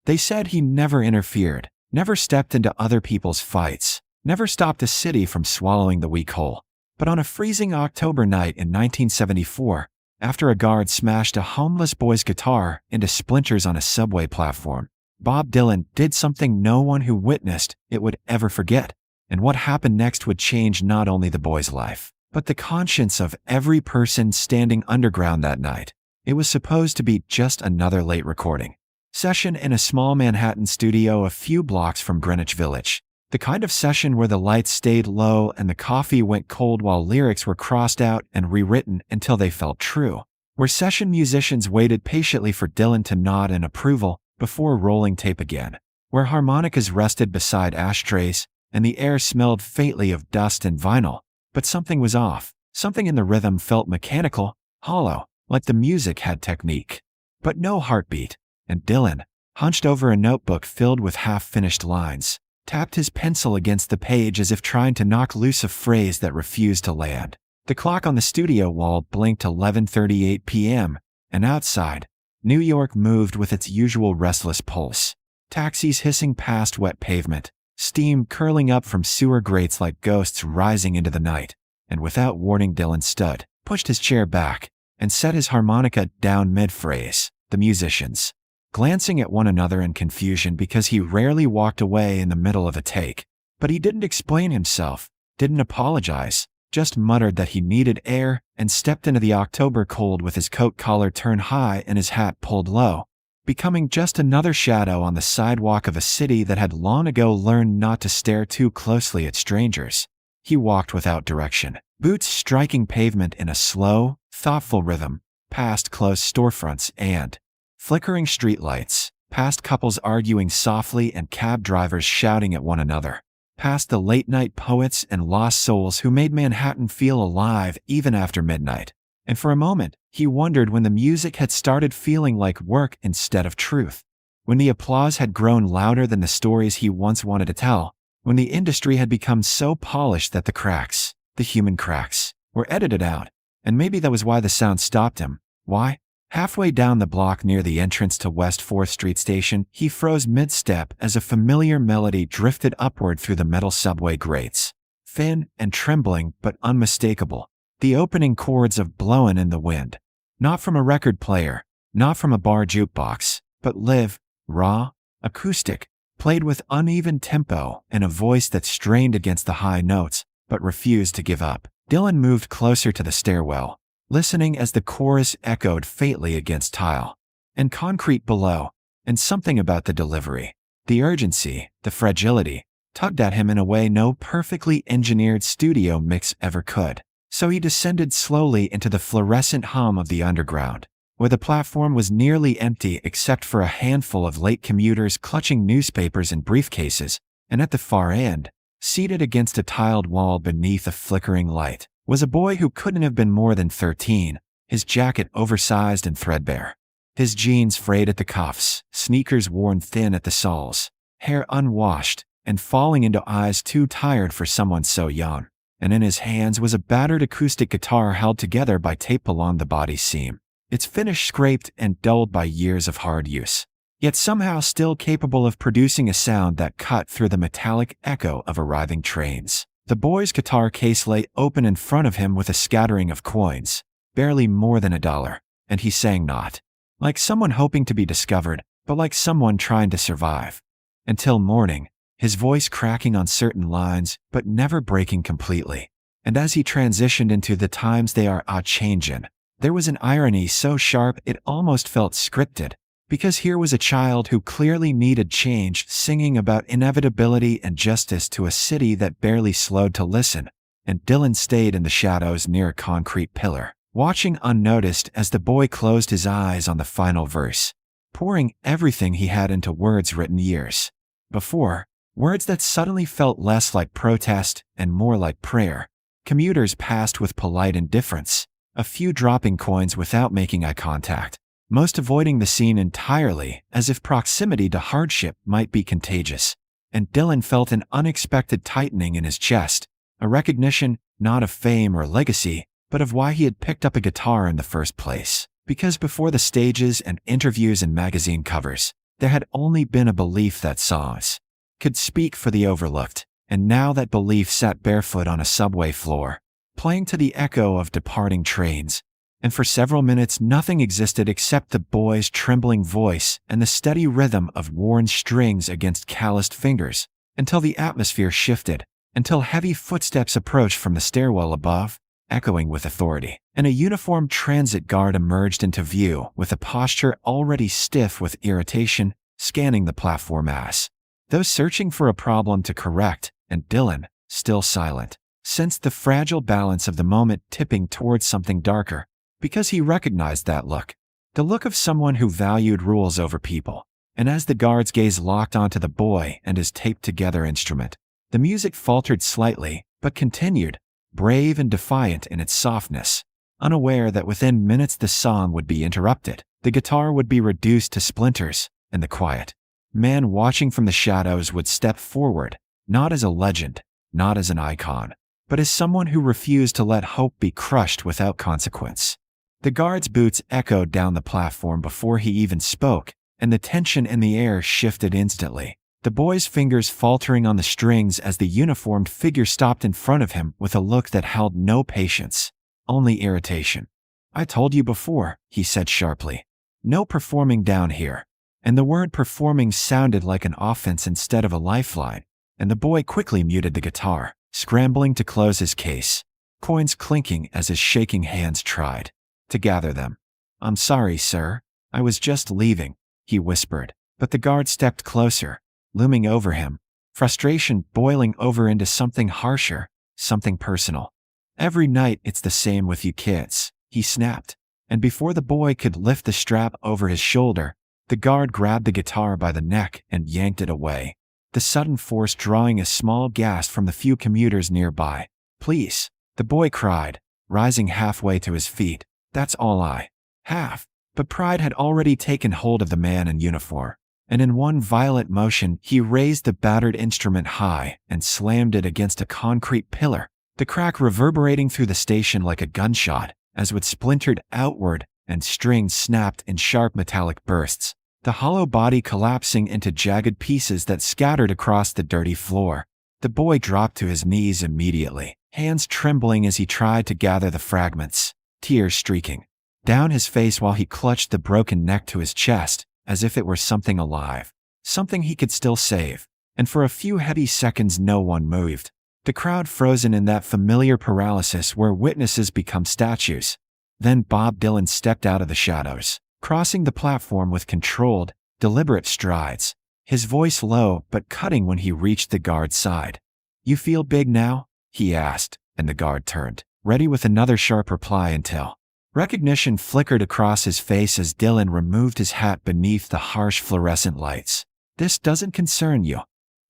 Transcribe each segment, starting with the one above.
They said he never interfered, never stepped into other people's fights, never stopped a city from swallowing the weak whole. But on a freezing October night in 1974, after a guard smashed a homeless boy's guitar into splinters on a subway platform, Bob Dylan did something no one who witnessed it would ever forget. And what happened next would change not only the boy's life, but the conscience of every person standing underground that night. It was supposed to be just another late recording session in a small Manhattan studio a few blocks from Greenwich Village. The kind of session where the lights stayed low and the coffee went cold while lyrics were crossed out and rewritten until they felt true. Where session musicians waited patiently for Dylan to nod in approval before rolling tape again. Where harmonicas rested beside ashtrays and the air smelled faintly of dust and vinyl. But something was off. Something in the rhythm felt mechanical, hollow, like the music had technique, but no heartbeat. And Dylan, hunched over a notebook filled with half-finished lines, tapped his pencil against the page as if trying to knock loose a phrase that refused to land. The clock on the studio wall blinked 11:38 p.m., and outside, New York moved with its usual restless pulse. Taxis hissing past wet pavement, steam curling up from sewer grates like ghosts rising into the night. And without warning, Dylan stood, pushed his chair back, and set his harmonica down mid-phrase. The musicians, glancing at one another in confusion because he rarely walked away in the middle of a take. But he didn't explain himself, didn't apologize, just muttered that he needed air and stepped into the October cold with his coat collar turned high and his hat pulled low, becoming just another shadow on the sidewalk of a city that had long ago learned not to stare too closely at strangers. He walked without direction, boots striking pavement in a slow, thoughtful rhythm, past closed storefronts and flickering streetlights, past couples arguing softly and cab drivers shouting at one another, past the late-night poets and lost souls who made Manhattan feel alive even after midnight. And for a moment, he wondered when the music had started feeling like work instead of truth, when the applause had grown louder than the stories he once wanted to tell, when the industry had become so polished that the cracks, the human cracks, were edited out. And maybe that was why the sound stopped him. Why? Halfway down the block near the entrance to West 4th Street Station, he froze mid-step as a familiar melody drifted upward through the metal subway grates. Thin and trembling but unmistakable, the opening chords of Blowin' in the Wind. Not from a record player, not from a bar jukebox, but live, raw, acoustic, played with uneven tempo and a voice that strained against the high notes, but refused to give up. Dylan moved closer to the stairwell, listening as the chorus echoed faintly against tile and concrete below, and something about the delivery, the urgency, the fragility, tugged at him in a way no perfectly engineered studio mix ever could. So he descended slowly into the fluorescent hum of the underground, where the platform was nearly empty except for a handful of late commuters clutching newspapers and briefcases, and at the far end, seated against a tiled wall beneath a flickering light, was a boy who couldn't have been more than 13, his jacket oversized and threadbare, his jeans frayed at the cuffs, sneakers worn thin at the soles, hair unwashed, and falling into eyes too tired for someone so young. And in his hands was a battered acoustic guitar held together by tape along the body seam, its finish scraped and dulled by years of hard use, yet somehow still capable of producing a sound that cut through the metallic echo of arriving trains. The boy's guitar case lay open in front of him with a scattering of coins, barely more than $1, and he sang not like someone hoping to be discovered, but like someone trying to survive. Until morning, his voice cracking on certain lines, but never breaking completely. And as he transitioned into The Times They Are A-Changin', there was an irony so sharp it almost felt scripted, because here was a child who clearly needed change singing about inevitability and justice to a city that barely slowed to listen, and Dylan stayed in the shadows near a concrete pillar, watching unnoticed as the boy closed his eyes on the final verse, pouring everything he had into words written years before, words that suddenly felt less like protest and more like prayer. Commuters passed with polite indifference, a few dropping coins without making eye contact, most avoiding the scene entirely as if proximity to hardship might be contagious. And Dylan felt an unexpected tightening in his chest, a recognition not of fame or legacy, but of why he had picked up a guitar in the first place. Because before the stages and interviews and magazine covers, There had only been a belief that songs could speak for the overlooked, and now that belief sat barefoot on a subway floor, playing to the echo of departing trains. And for several minutes nothing existed except the boy's trembling voice and the steady rhythm of worn strings against calloused fingers, until the atmosphere shifted, until heavy footsteps approached from the stairwell above, echoing with authority, and a uniformed transit guard emerged into view with a posture already stiff with irritation, scanning the platform as though searching for a problem to correct, and Dylan, still silent, sensed the fragile balance of the moment tipping towards something darker, because he recognized that look, the look of someone who valued rules over people. And as the guard's gaze locked onto the boy and his taped-together instrument, the music faltered slightly, but continued, brave and defiant in its softness, unaware that within minutes the song would be interrupted, the guitar would be reduced to splinters, and the quiet man watching from the shadows would step forward, not as a legend, not as an icon, but as someone who refused to let hope be crushed without consequence. The guard's boots echoed down the platform before he even spoke, and the tension in the air shifted instantly, the boy's fingers faltering on the strings as the uniformed figure stopped in front of him with a look that held no patience, only irritation. "I told you before," he said sharply. "No performing down here." And the word performing sounded like an offense instead of a lifeline, and the boy quickly muted the guitar, scrambling to close his case, coins clinking as his shaking hands tried to gather them. "I'm sorry, sir. I was just leaving," he whispered, but the guard stepped closer, looming over him, frustration boiling over into something harsher, something personal. "Every night it's the same with you kids," he snapped, and before the boy could lift the strap over his shoulder, the guard grabbed the guitar by the neck and yanked it away, the sudden force drawing a small gasp from the few commuters nearby. "Please," the boy cried, rising halfway to his feet. "That's all I have." But pride had already taken hold of the man in uniform, and in one violent motion he raised the battered instrument high and slammed it against a concrete pillar, the crack reverberating through the station like a gunshot, as it splintered outward and strings snapped in sharp metallic bursts, the hollow body collapsing into jagged pieces that scattered across the dirty floor. The boy dropped to his knees immediately, hands trembling as he tried to gather the fragments, tears streaking down his face while he clutched the broken neck to his chest, as if it were something alive, something he could still save. And for a few heady seconds no one moved, the crowd frozen in that familiar paralysis where witnesses become statues. Then Bob Dylan stepped out of the shadows, crossing the platform with controlled, deliberate strides, his voice low but cutting when he reached the guard's side. "You feel big now?" he asked, and the guard turned, ready with another sharp reply until recognition flickered across his face as Dylan removed his hat beneath the harsh fluorescent lights. "This doesn't concern you,"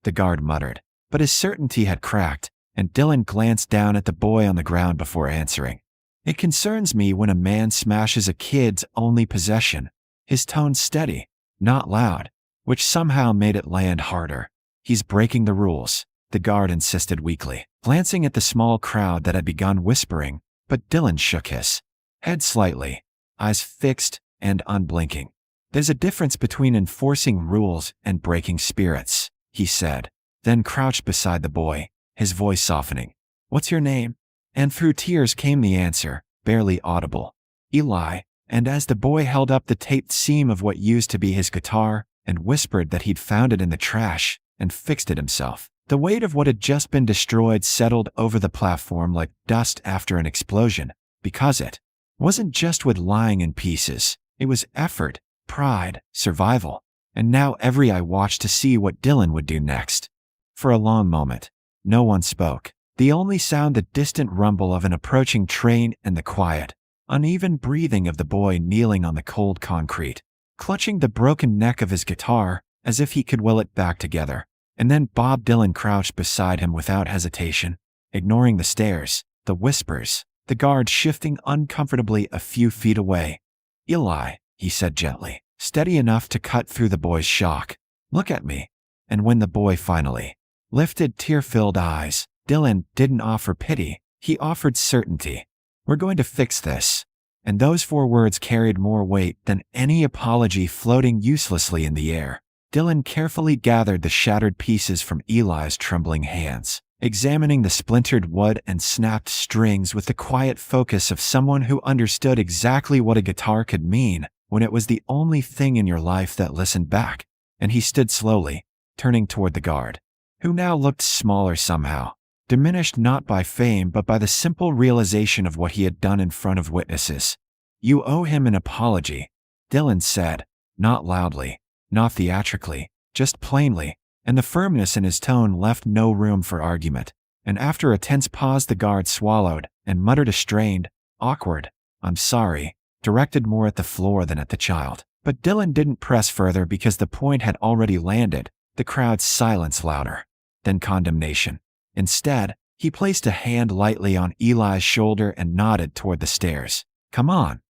the guard muttered, but his certainty had cracked, and Dylan glanced down at the boy on the ground before answering. "It concerns me when a man smashes a kid's only possession," his tone steady, not loud, which somehow made it land harder. "He's breaking the rules," the guard insisted weakly, glancing at the small crowd that had begun whispering, but Dylan shook his head slightly, eyes fixed and unblinking. "There's a difference between enforcing rules and breaking spirits," he said, then crouched beside the boy, his voice softening. "What's your name?" And through tears came the answer, barely audible. "Eli." And as the boy held up the taped seam of what used to be his guitar and whispered that he'd found it in the trash and fixed it himself, the weight of what had just been destroyed settled over the platform like dust after an explosion, because it wasn't just with lying in pieces, it was effort, pride, survival, and now every eye watched to see what Dylan would do next. For a long moment, no one spoke, the only sound the distant rumble of an approaching train and the quiet, uneven breathing of the boy kneeling on the cold concrete, clutching the broken neck of his guitar as if he could will it back together. And then Bob Dylan crouched beside him without hesitation, ignoring the stares, the whispers, the guard shifting uncomfortably a few feet away. "Eli," he said gently, steady enough to cut through the boy's shock. "Look at me." And when the boy finally lifted tear-filled eyes, Dylan didn't offer pity, he offered certainty. "We're going to fix this." And those 4 words carried more weight than any apology floating uselessly in the air. Dylan carefully gathered the shattered pieces from Eli's trembling hands, examining the splintered wood and snapped strings with the quiet focus of someone who understood exactly what a guitar could mean when it was the only thing in your life that listened back. And he stood slowly, turning toward the guard, who now looked smaller somehow, diminished not by fame but by the simple realization of what he had done in front of witnesses. "You owe him an apology," Dylan said, not loudly, not theatrically, just plainly, and the firmness in his tone left no room for argument. And after a tense pause, the guard swallowed and muttered a strained, awkward, "I'm sorry," directed more at the floor than at the child. But Dylan didn't press further because the point had already landed, the crowd's silence louder than condemnation. Instead, he placed a hand lightly on Eli's shoulder and nodded toward the stairs. "Come on,"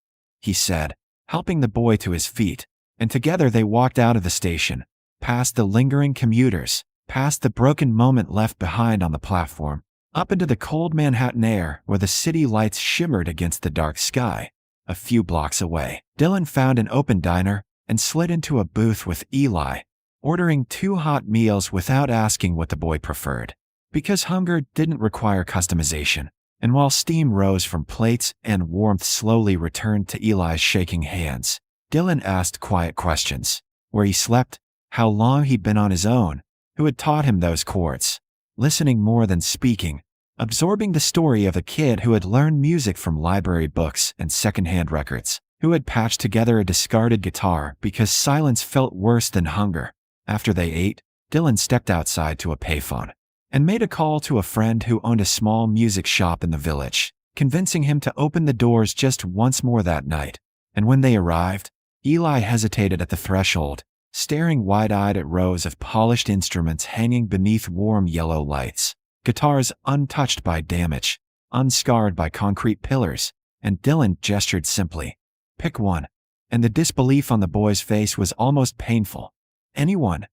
he said, helping the boy to his feet, and together they walked out of the station, past the lingering commuters, past the broken moment left behind on the platform, up into the cold Manhattan air where the city lights shimmered against the dark sky. A few blocks away, Dylan found an open diner and slid into a booth with Eli, ordering 2 hot meals without asking what the boy preferred, because hunger didn't require customization. And while steam rose from plates and warmth slowly returned to Eli's shaking hands, Dylan asked quiet questions: where he slept, how long he'd been on his own, who had taught him those chords, listening more than speaking, absorbing the story of a kid who had learned music from library books and secondhand records, who had patched together a discarded guitar because silence felt worse than hunger. After they ate, Dylan stepped outside to a payphone and made a call to a friend who owned a small music shop in the village, convincing him to open the doors just once more that night. And when they arrived, Eli hesitated at the threshold, staring wide-eyed at rows of polished instruments hanging beneath warm yellow lights, guitars untouched by damage, unscarred by concrete pillars, and Dylan gestured simply, "Pick one," and the disbelief on the boy's face was almost painful. "Anyone?"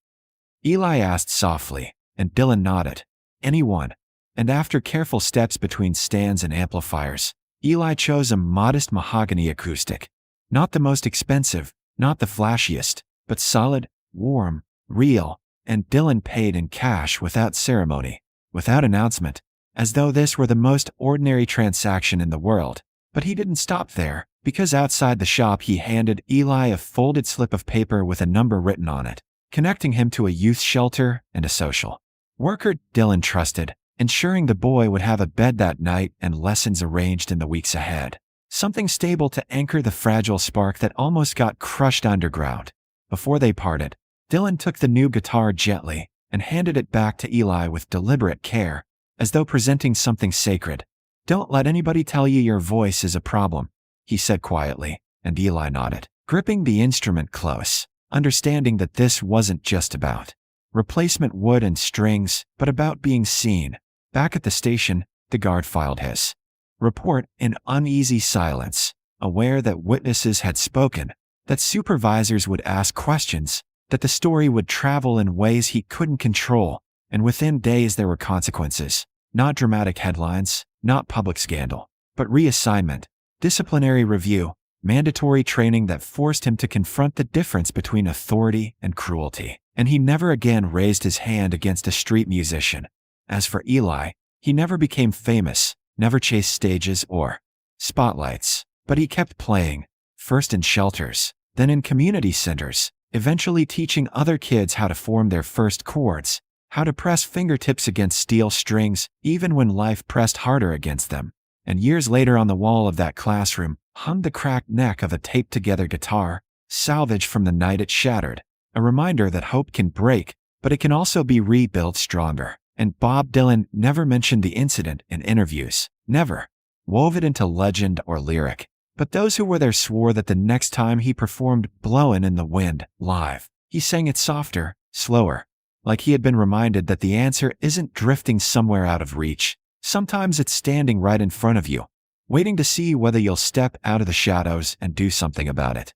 Eli asked softly, and Dylan nodded. "Anyone." And after careful steps between stands and amplifiers, Eli chose a modest mahogany acoustic. Not the most expensive, not the flashiest, but solid, warm, real, and Dylan paid in cash without ceremony, without announcement, as though this were the most ordinary transaction in the world. But he didn't stop there, because outside the shop he handed Eli a folded slip of paper with a number written on it, connecting him to a youth shelter and a social worker Dylan trusted, ensuring the boy would have a bed that night and lessons arranged in the weeks ahead. Something stable to anchor the fragile spark that almost got crushed underground. Before they parted, Dylan took the new guitar gently and handed it back to Eli with deliberate care, as though presenting something sacred. "Don't let anybody tell you your voice is a problem," he said quietly, and Eli nodded, gripping the instrument close, understanding that this wasn't just about replacement wood and strings, but about being seen. Back at the station, the guard filed his report in uneasy silence, aware that witnesses had spoken, that supervisors would ask questions, that the story would travel in ways he couldn't control, and within days there were consequences. Not dramatic headlines, not public scandal, but reassignment, disciplinary review, mandatory training that forced him to confront the difference between authority and cruelty. And he never again raised his hand against a street musician. As for Eli, he never became famous, never chased stages or spotlights, but he kept playing, first in shelters, then in community centers, eventually teaching other kids how to form their first chords, how to press fingertips against steel strings, even when life pressed harder against them. And years later on the wall of that classroom hung the cracked neck of a taped-together guitar, salvaged from the night it shattered, a reminder that hope can break, but it can also be rebuilt stronger. And Bob Dylan never mentioned the incident in interviews, never wove it into legend or lyric. But those who were there swore that the next time he performed "Blowin' in the Wind" live, he sang it softer, slower, like he had been reminded that the answer isn't drifting somewhere out of reach. Sometimes it's standing right in front of you, waiting to see whether you'll step out of the shadows and do something about it.